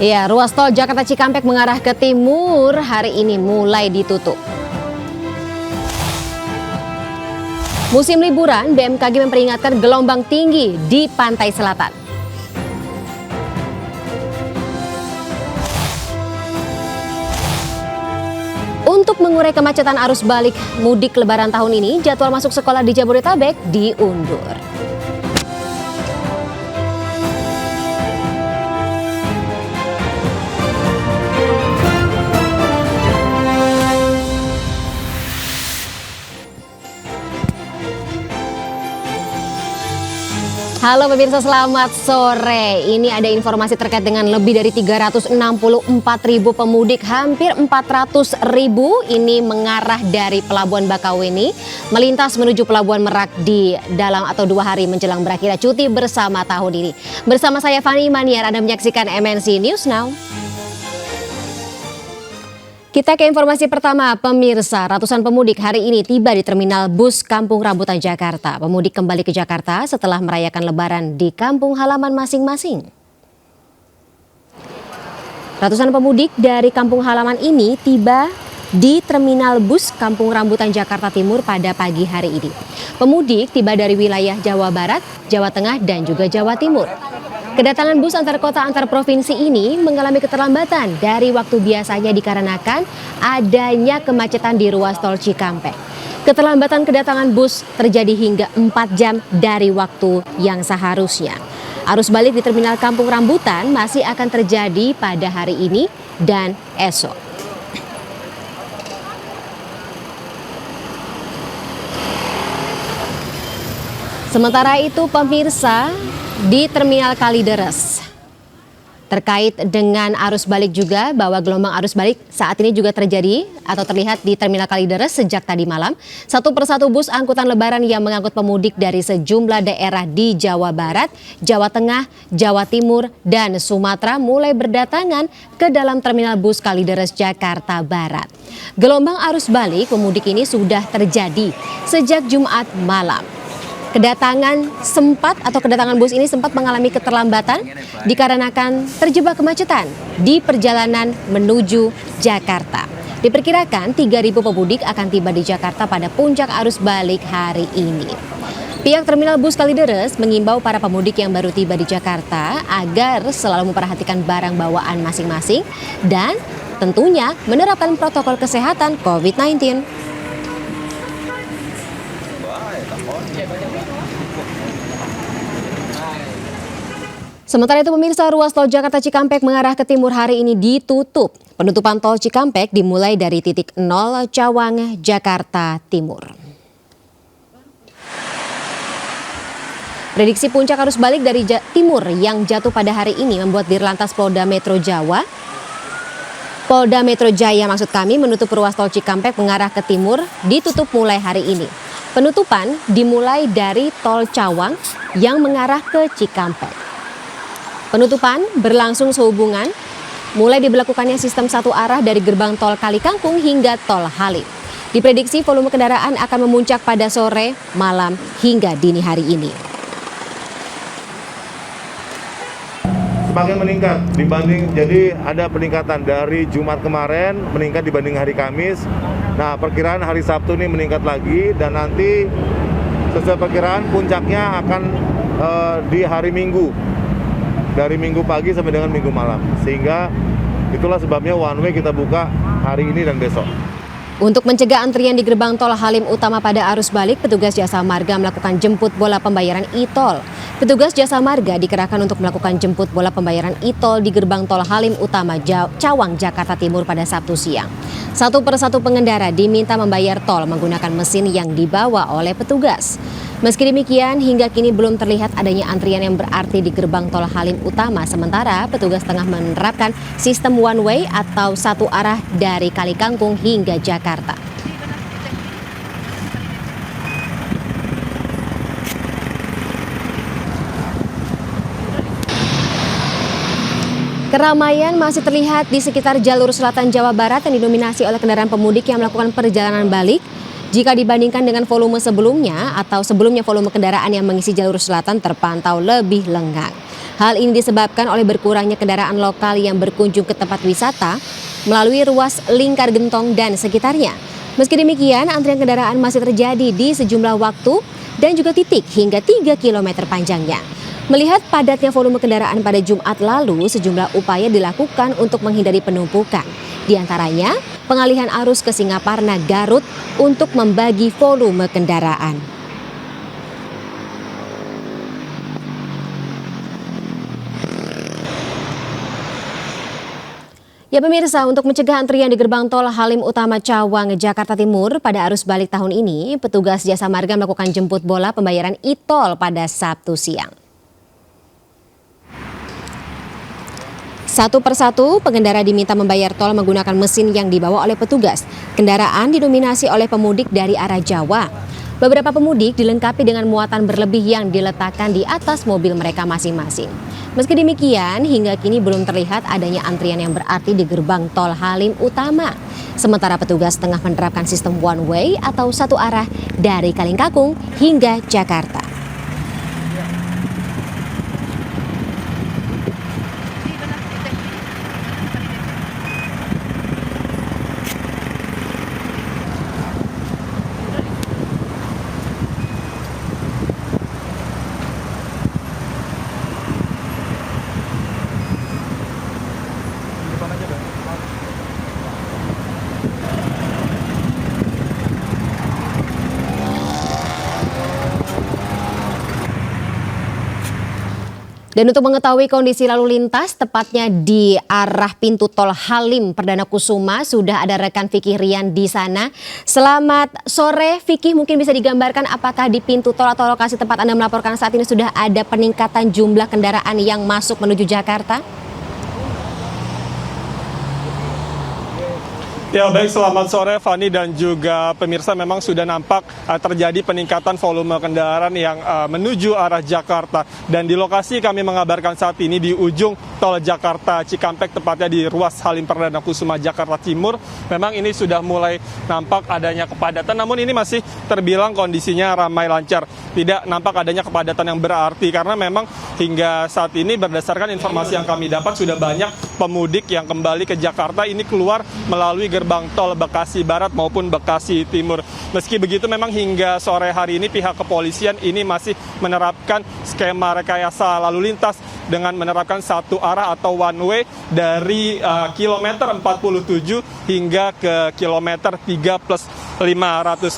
Ya, ruas tol Jakarta Cikampek mengarah ke timur hari ini mulai ditutup. Musim liburan, BMKG memperingatkan gelombang tinggi di pantai selatan. Untuk mengurai kemacetan arus balik mudik lebaran tahun ini, jadwal masuk sekolah di Jabodetabek diundur. Halo pemirsa, selamat sore. Ini ada informasi terkait dengan lebih dari 364.000 pemudik, hampir 400.000 ini mengarah dari Pelabuhan Bakauheni melintas menuju Pelabuhan Merak di dalam atau 2 hari menjelang berakhirnya cuti bersama tahun ini. Bersama saya Fani Maniar, Anda menyaksikan MNC News Now. Kita ke informasi pertama, pemirsa. Ratusan pemudik hari ini tiba di terminal bus Kampung Rambutan Jakarta. Pemudik kembali ke Jakarta setelah merayakan Lebaran di kampung halaman masing-masing. Ratusan pemudik dari kampung halaman ini tiba di terminal bus Kampung Rambutan Jakarta Timur pada pagi hari ini. Pemudik tiba dari wilayah Jawa Barat, Jawa Tengah, dan juga Jawa Timur. Kedatangan bus antar kota antar provinsi ini mengalami keterlambatan dari waktu biasanya dikarenakan adanya kemacetan di ruas tol Cikampek. Keterlambatan kedatangan bus terjadi hingga 4 jam dari waktu yang seharusnya. Arus balik di terminal Kampung Rambutan masih akan terjadi pada hari ini dan esok. Sementara itu pemirsa, di Terminal Kalideres terkait dengan arus balik juga, bahwa gelombang arus balik saat ini juga terjadi atau terlihat di Terminal Kalideres sejak tadi malam. Satu persatu bus angkutan lebaran yang mengangkut pemudik dari sejumlah daerah di Jawa Barat, Jawa Tengah, Jawa Timur, dan Sumatera mulai berdatangan ke dalam Terminal Bus Kalideres Jakarta Barat. Gelombang arus balik pemudik ini sudah terjadi sejak Jumat malam. Kedatangan bus ini sempat mengalami keterlambatan dikarenakan terjebak kemacetan di perjalanan menuju Jakarta. Diperkirakan 3.000 pemudik akan tiba di Jakarta pada puncak arus balik hari ini. Pihak Terminal Bus Kalideres mengimbau para pemudik yang baru tiba di Jakarta agar selalu memperhatikan barang bawaan masing-masing dan tentunya menerapkan protokol kesehatan COVID-19. Sementara itu pemirsa, ruas tol Jakarta Cikampek mengarah ke timur hari ini ditutup. Penutupan tol Cikampek dimulai dari titik 0 Cawang, Jakarta Timur. Prediksi puncak arus balik dari timur yang jatuh pada hari ini membuat Dirlantas Polda Metro Jaya menutup ruas tol Cikampek mengarah ke timur ditutup mulai hari ini. Penutupan dimulai dari tol Cawang yang mengarah ke Cikampek. Penutupan berlangsung sehubungan mulai diberlakukannya sistem satu arah dari gerbang tol Kalikangkung hingga tol Halim. Diprediksi volume kendaraan akan memuncak pada sore, malam, hingga dini hari ini. Semakin meningkat jadi ada peningkatan dari Jumat kemarin meningkat dibanding hari Kamis. Nah, perkiraan hari Sabtu ini meningkat lagi dan nanti sesuai perkiraan puncaknya akan di hari Minggu. Dari Minggu pagi sampai dengan Minggu malam. Sehingga itulah sebabnya one way kita buka hari ini dan besok. Untuk mencegah antrian di gerbang tol Halim Utama pada arus balik, petugas Jasa Marga melakukan jemput bola pembayaran e-tol. Petugas Jasa Marga dikerahkan untuk melakukan jemput bola pembayaran e-tol di gerbang tol Halim Utama Cawang, Jakarta Timur pada Sabtu siang. Satu persatu pengendara diminta membayar tol menggunakan mesin yang dibawa oleh petugas. Meski demikian, hingga kini belum terlihat adanya antrian yang berarti di gerbang tol Halim Utama. Sementara petugas tengah menerapkan sistem one way atau satu arah dari Kalikangkung hingga Jakarta. Keramaian masih terlihat di sekitar jalur selatan Jawa Barat yang didominasi oleh kendaraan pemudik yang melakukan perjalanan balik. Jika dibandingkan dengan volume sebelumnya atau sebelumnya volume kendaraan yang mengisi jalur selatan terpantau lebih lengang. Hal ini disebabkan oleh berkurangnya kendaraan lokal yang berkunjung ke tempat wisata melalui ruas Lingkar Gentong dan sekitarnya. Meski demikian, antrian kendaraan masih terjadi di sejumlah waktu dan juga titik hingga 3 km panjangnya. Melihat padatnya volume kendaraan pada Jumat lalu, sejumlah upaya dilakukan untuk menghindari penumpukan. Di antaranya, pengalihan arus ke Singaparna Garut untuk membagi volume kendaraan. Ya pemirsa, untuk mencegah antrian di gerbang tol Halim Utama Cawang, Jakarta Timur pada arus balik tahun ini, petugas Jasa Marga melakukan jemput bola pembayaran e-tol pada Sabtu siang. Satu persatu, pengendara diminta membayar tol menggunakan mesin yang dibawa oleh petugas. Kendaraan didominasi oleh pemudik dari arah Jawa. Beberapa pemudik dilengkapi dengan muatan berlebih yang diletakkan di atas mobil mereka masing-masing. Meski demikian, hingga kini belum terlihat adanya antrian yang berarti di gerbang tol Halim Utama. Sementara petugas tengah menerapkan sistem one way atau satu arah dari Kalingkakung hingga Jakarta. Dan untuk mengetahui kondisi lalu lintas, tepatnya di arah pintu tol Halim Perdana Kusuma, sudah ada rekan Vicky Rian di sana. Selamat sore, Vicky, mungkin bisa digambarkan apakah di pintu tol atau lokasi tempat Anda melaporkan saat ini sudah ada peningkatan jumlah kendaraan yang masuk menuju Jakarta? Ya baik, selamat sore Fani dan juga pemirsa. Memang sudah nampak terjadi peningkatan volume kendaraan yang menuju arah Jakarta. Dan di lokasi kami mengabarkan saat ini di ujung tol Jakarta Cikampek, tepatnya di ruas Halim Perdana Kusuma Jakarta Timur. Memang ini sudah mulai nampak adanya kepadatan, namun ini masih terbilang kondisinya ramai lancar. Tidak nampak adanya kepadatan yang berarti karena memang hingga saat ini berdasarkan informasi yang kami dapat sudah banyak pemudik yang kembali ke Jakarta ini keluar melalui gerbang tol Bekasi Barat maupun Bekasi Timur. Meski begitu memang hingga sore hari ini pihak kepolisian ini masih menerapkan skema rekayasa lalu lintas dengan menerapkan satu arah atau one way dari kilometer 47 hingga ke kilometer 3+500.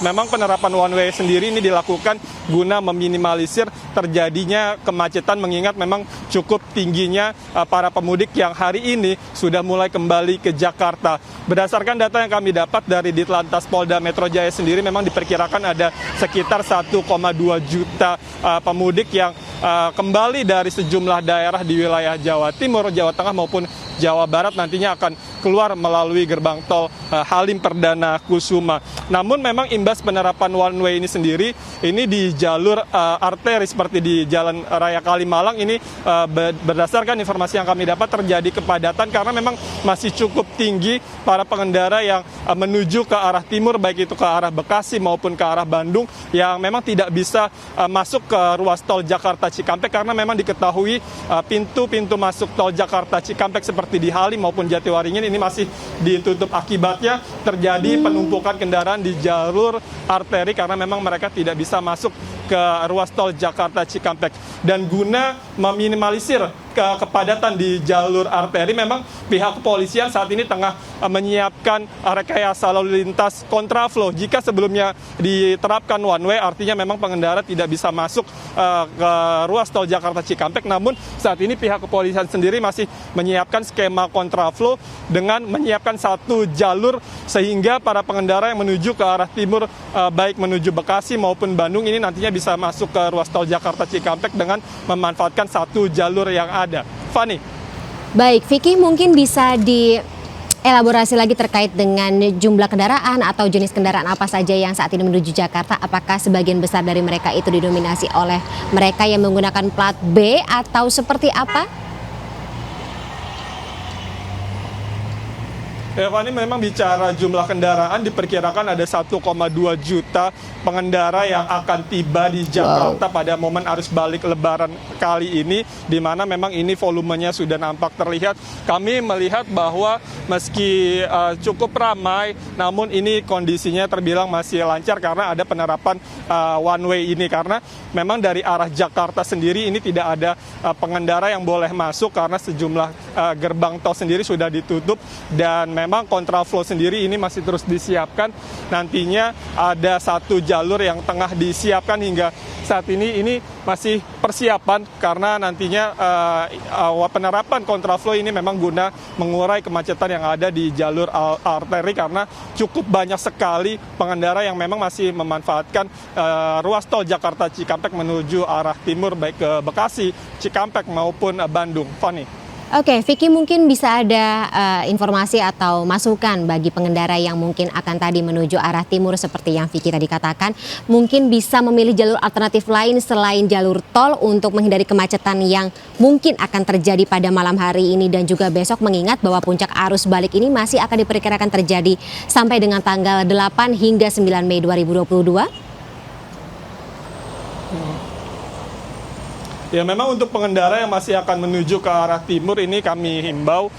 Memang penerapan one way sendiri ini dilakukan guna meminimalisir terjadinya kemacetan, mengingat memang cukup tingginya para pemudik yang hari ini sudah mulai kembali ke Jakarta. Berdasarkan data yang kami dapat dari Ditlantas Polda Metro Jaya sendiri, memang diperkirakan ada sekitar 1,2 juta pemudik yang kembali dari sejumlah daerah di wilayah Jawa Timur, Jawa Tengah maupun Jawa Barat nantinya akan keluar melalui gerbang tol Halim Perdana Kusuma. Namun memang imbas penerapan one way ini sendiri, ini di jalur arteri seperti di Jalan Raya Kalimalang ini berdasarkan informasi yang kami dapat terjadi kepadatan karena memang masih cukup tinggi para pengendara yang menuju ke arah timur, baik itu ke arah Bekasi maupun ke arah Bandung, yang memang tidak bisa masuk ke ruas tol Jakarta Cikampek karena memang diketahui pintu-pintu masuk tol Jakarta Cikampek seperti di Halim maupun Jatiwaringin ini masih ditutup. Akibatnya terjadi penumpukan kendaraan di jalur arteri karena memang mereka tidak bisa masuk ke ruas tol Jakarta Cikampek. Dan guna meminimalisir kepadatan di jalur arteri, memang pihak kepolisian saat ini tengah menyiapkan rekayasa lalu lintas kontraflow. Jika sebelumnya diterapkan one way, artinya memang pengendara tidak bisa masuk ke ruas tol Jakarta Cikampek. Namun saat ini pihak kepolisian sendiri masih menyiapkan skema kontraflow dengan menyiapkan satu jalur sehingga para pengendara yang menuju ke arah timur, baik menuju Bekasi maupun Bandung, ini nantinya bisa masuk ke ruas tol Jakarta Cikampek dengan memanfaatkan satu jalur yang ada. Fani. Baik, Vicky, mungkin bisa dielaborasi lagi terkait dengan jumlah kendaraan atau jenis kendaraan apa saja yang saat ini menuju Jakarta. Apakah sebagian besar dari mereka itu didominasi oleh mereka yang menggunakan plat B atau seperti apa? Ya, Fani, memang bicara jumlah kendaraan diperkirakan ada 1,2 juta pengendara yang akan tiba di Jakarta pada momen arus balik Lebaran kali ini, di mana memang ini volumenya sudah nampak terlihat. Kami melihat bahwa meski cukup ramai, namun ini kondisinya terbilang masih lancar karena ada penerapan one way ini. Karena memang dari arah Jakarta sendiri ini tidak ada pengendara yang boleh masuk karena sejumlah gerbang tol sendiri sudah ditutup, dan memang kontraflow sendiri ini masih terus disiapkan. Nantinya ada satu jalur yang tengah disiapkan hingga saat ini masih persiapan karena nantinya penerapan kontraflow ini memang guna mengurai kemacetan yang ada di jalur arteri karena cukup banyak sekali pengendara yang memang masih memanfaatkan ruas tol Jakarta Cikampek menuju arah timur baik ke Bekasi, Cikampek maupun Bandung. Fani. Oke, Vicky, mungkin bisa ada informasi atau masukan bagi pengendara yang mungkin akan tadi menuju arah timur seperti yang Vicky tadi katakan, mungkin bisa memilih jalur alternatif lain selain jalur tol untuk menghindari kemacetan yang mungkin akan terjadi pada malam hari ini dan juga besok, mengingat bahwa puncak arus balik ini masih akan diperkirakan terjadi sampai dengan tanggal 8 hingga 9 Mei 2022. Ya, memang untuk pengendara yang masih akan menuju ke arah timur ini kami himbau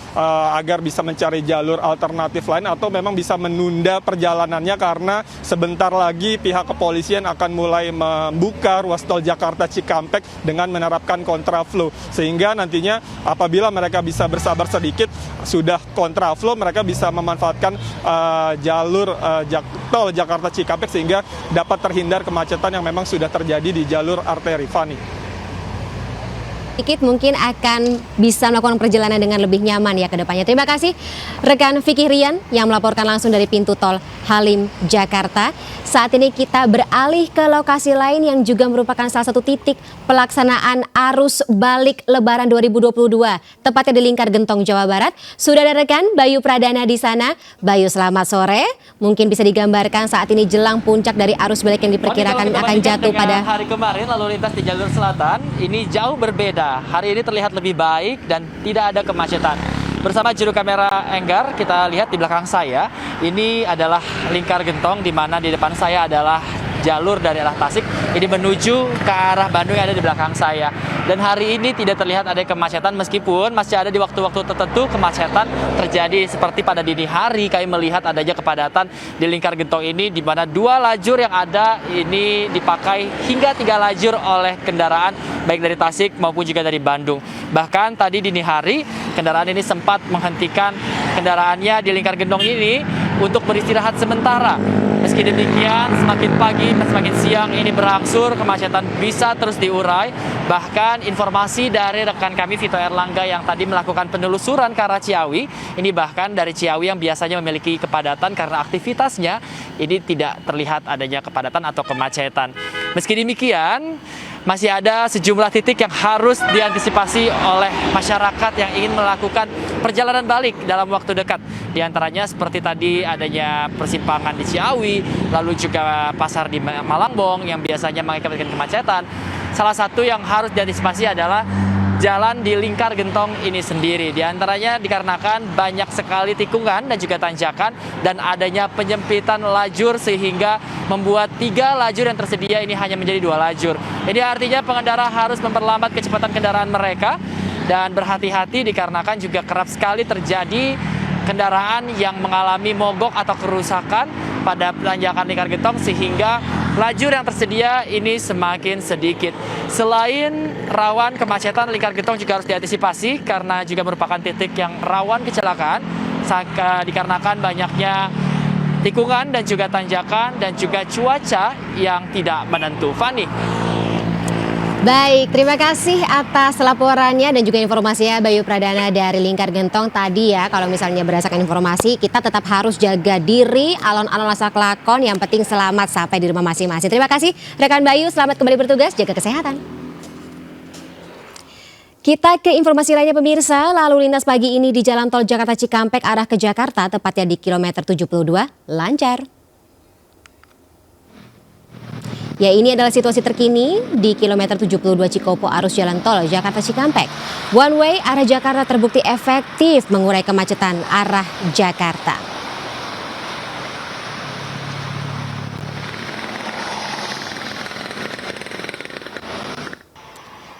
agar bisa mencari jalur alternatif lain atau memang bisa menunda perjalanannya karena sebentar lagi pihak kepolisian akan mulai membuka ruas tol Jakarta Cikampek dengan menerapkan kontraflow. Sehingga nantinya apabila mereka bisa bersabar sedikit sudah kontraflow, mereka bisa memanfaatkan jalur tol Jakarta Cikampek sehingga dapat terhindar kemacetan yang memang sudah terjadi di jalur arteri. Fani. Sedikit mungkin akan bisa melakukan perjalanan dengan lebih nyaman ya ke depannya. Terima kasih rekan Vicky Rian yang melaporkan langsung dari pintu tol Halim, Jakarta. Saat ini kita beralih ke lokasi lain yang juga merupakan salah satu titik pelaksanaan arus balik Lebaran 2022, tepatnya di Lingkar Gentong, Jawa Barat. Sudah ada rekan Bayu Pradana di sana. Bayu, selamat sore. Mungkin bisa digambarkan saat ini jelang puncak dari arus balik yang diperkirakan akan jatuh pada hari kemarin. Lalu lintas di jalur selatan ini jauh berbeda. Hari ini terlihat lebih baik dan tidak ada kemacetan. Bersama juru kamera Enggar, kita lihat di belakang saya, ini adalah Lingkar Gentong, di mana di depan saya adalah jalur dari arah Tasik ini menuju ke arah Bandung yang ada di belakang saya. Dan hari ini tidak terlihat ada kemacetan, meskipun masih ada di waktu-waktu tertentu kemacetan terjadi seperti pada dini hari. Kami melihat adanya kepadatan di Lingkar Gentong ini, di mana 2 lajur yang ada ini dipakai hingga 3 lajur oleh kendaraan baik dari Tasik maupun juga dari Bandung. Bahkan tadi dini hari kendaraan ini sempat menghentikan kendaraannya di Lingkar Gentong ini untuk beristirahat sementara. Meski demikian, semakin pagi dan semakin siang ini berangsur, kemacetan bisa terus diurai. Bahkan informasi dari rekan kami Vito Erlangga yang tadi melakukan penelusuran ke arah Ciawi, ini bahkan dari Ciawi yang biasanya memiliki kepadatan karena aktivitasnya, ini tidak terlihat adanya kepadatan atau kemacetan. Meski demikian, masih ada sejumlah titik yang harus diantisipasi oleh masyarakat yang ingin melakukan perjalanan balik dalam waktu dekat. Di antaranya seperti tadi adanya persimpangan di Ciawi, lalu juga pasar di Malangbong yang biasanya mengakibatkan kemacetan. Salah satu yang harus diantisipasi adalah jalan di Lingkar Gentong ini sendiri. Di antaranya dikarenakan banyak sekali tikungan dan juga tanjakan dan adanya penyempitan lajur sehingga membuat 3 lajur yang tersedia ini hanya menjadi 2 lajur. Ini artinya pengendara harus memperlambat kecepatan kendaraan mereka dan berhati-hati dikarenakan juga kerap sekali terjadi kendaraan yang mengalami mogok atau kerusakan pada tanjakan Lingkar Gentong sehingga lajur yang tersedia ini semakin sedikit. Selain rawan kemacetan, Lingkar Gentong juga harus diantisipasi karena juga merupakan titik yang rawan kecelakaan dikarenakan banyaknya tikungan dan juga tanjakan dan juga cuaca yang tidak menentu. Fani. Baik, terima kasih atas laporannya dan juga informasinya Bayu Pradana dari Lingkar Gentong tadi ya. Kalau misalnya berdasarkan informasi, kita tetap harus jaga diri, alon-alon asal kelakon, yang penting selamat sampai di rumah masing-masing. Terima kasih rekan Bayu, selamat kembali bertugas, jaga kesehatan. Kita ke informasi lainnya pemirsa, lalu lintas pagi ini di Jalan Tol Jakarta Cikampek arah ke Jakarta, tepatnya di kilometer 72, lancar. Ya, ini adalah situasi terkini di kilometer 72 Cikopo arus jalan tol Jakarta Cikampek. One way arah Jakarta terbukti efektif mengurai kemacetan arah Jakarta.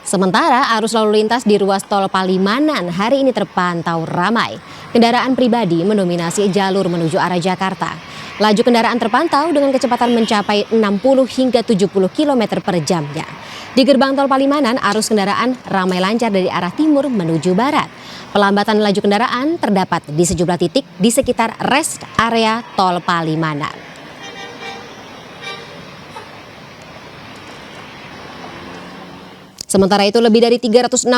Sementara arus lalu lintas di ruas tol Palimanan hari ini terpantau ramai. Kendaraan pribadi mendominasi jalur menuju arah Jakarta. Laju kendaraan terpantau dengan kecepatan mencapai 60 hingga 70 km per jamnya. Di gerbang tol Palimanan, arus kendaraan ramai lancar dari arah timur menuju barat. Pelambatan laju kendaraan terdapat di sejumlah titik di sekitar rest area tol Palimanan. Sementara itu, lebih dari 364.000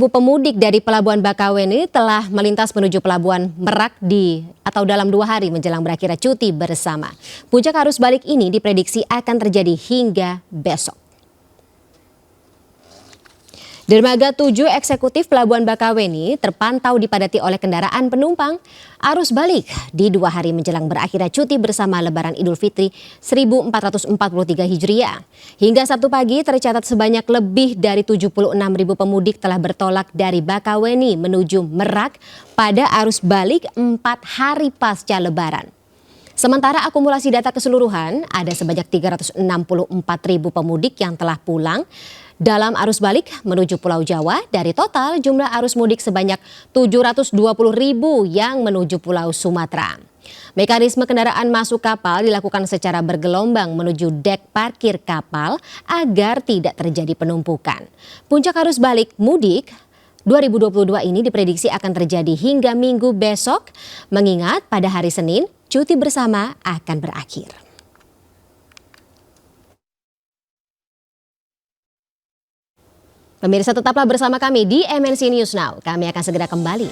pemudik dari Pelabuhan Bakauheni telah melintas menuju Pelabuhan Merak dalam 2 hari menjelang berakhirnya cuti bersama. Puncak arus balik ini diprediksi akan terjadi hingga besok. Dermaga 7 eksekutif Pelabuhan Bakauheni terpantau dipadati oleh kendaraan penumpang arus balik di 2 hari menjelang berakhirnya cuti bersama Lebaran Idul Fitri 1443 Hijriah. Hingga Sabtu pagi tercatat sebanyak lebih dari 76.000 pemudik telah bertolak dari Bakauheni menuju Merak pada arus balik 4 hari pasca Lebaran. Sementara akumulasi data keseluruhan ada sebanyak 364.000 pemudik yang telah pulang dalam arus balik menuju Pulau Jawa dari total jumlah arus mudik sebanyak 720.000 yang menuju Pulau Sumatera. Mekanisme kendaraan masuk kapal dilakukan secara bergelombang menuju dek parkir kapal agar tidak terjadi penumpukan. Puncak arus balik mudik 2022 ini diprediksi akan terjadi hingga Minggu besok, mengingat pada hari Senin cuti bersama akan berakhir. Pemirsa, tetaplah bersama kami di MNC News Now. Kami akan segera kembali.